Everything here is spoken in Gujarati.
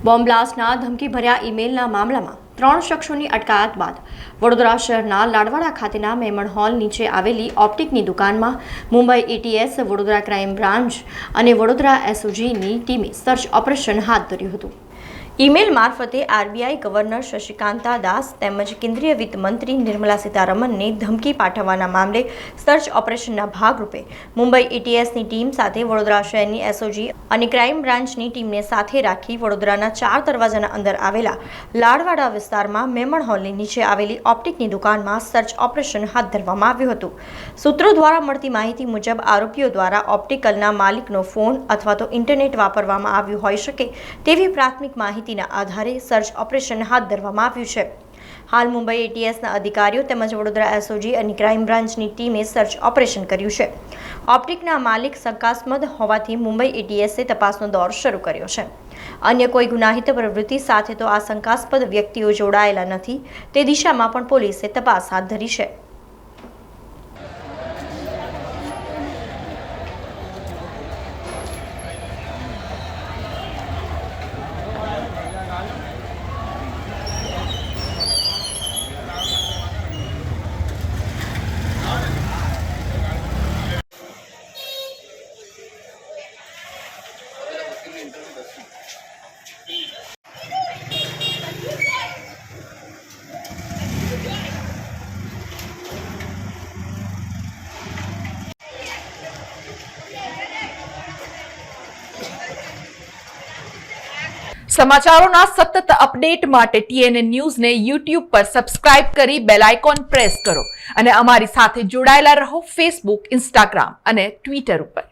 બોમ્બ બ્લાસ્ટના ધમકીભર્યા ઈમેલના મામલામાં 3 શખ્સોની અટકાયત બાદ વડોદરા શહેરના લાડવાડા ખાતેના મેમણ હોલ નીચે આવેલી ઓપ્ટિકની દુકાનમાં Mumbai ATS, Vadodara crime branch અને વડોદરા એસઓજીની ટીમે સર્ચ ઓપરેશન હાથ ધર્યું હતું। ઈમેલ મારફતે આરબીઆઈ ગવર્નર શશિકાંતા દાસ તેમજ કેન્દ્રીય વિત્ત મંત્રી નિર્મલા સીતારમણને ધમકી પાઠવવાના મામલે સર્ચ ઓપરેશનના ભાગરૂપે મુંબઈ એટીએસની ટીમ સાથે વડોદરા શહેરની એસઓજી અને ક્રાઇમ બ્રાન્ચની ટીમને સાથે રાખી વડોદરાના 4 દરવાજાના અંદર આવેલા લાડવાડા વિસ્તારમાં મેમણ હોલની નીચે આવેલી ઓપ્ટિકની દુકાનમાં સર્ચ ઓપરેશન હાથ ધરવામાં આવ્યું હતું। સૂત્રો દ્વારા મળતી માહિતી મુજબ આરોપીઓ દ્વારા ઓપ્ટિકલના માલિકનો ફોન અથવા તો ઇન્ટરનેટ વાપરવામાં આવ્યું હોઈ શકે તેવી પ્રાથમિક માહિતીના આધારે સર્ચ ઓપરેશન હાથ ધરવામાં આવ્યું છે। હાલ મુંબઈ એટીએસના અધિકારીઓ તેમજ વડોદરા એસઓજી અને ક્રાઇમ બ્રાન્ચની ટીમે સર્ચ ઓપરેશન કર્યું છે। ઓપ્ટિકના માલિક શંકાસ્પદ હોવાથી મુંબઈ એટીએસે તપાસનો દોર શરૂ કર્યો છે। અન્ય કોઈ ગુનાહિત પ્રવૃત્તિ સાથે તો આ શંકાસ્પદ વ્યક્તિઓ જોડાયેલા નથી તે દિશામાં પણ પોલીસે તપાસ હાથ ધરી છે। સમાચારોના સતત અપડેટ માટે TNN ન્યૂઝને YouTube પર સબસ્ક્રાઇબ કરી બેલ આઇકોન પ્રેસ કરો અને અમારી સાથે જોડાયેલા રહો Facebook, Instagram અને Twitter ઉપર।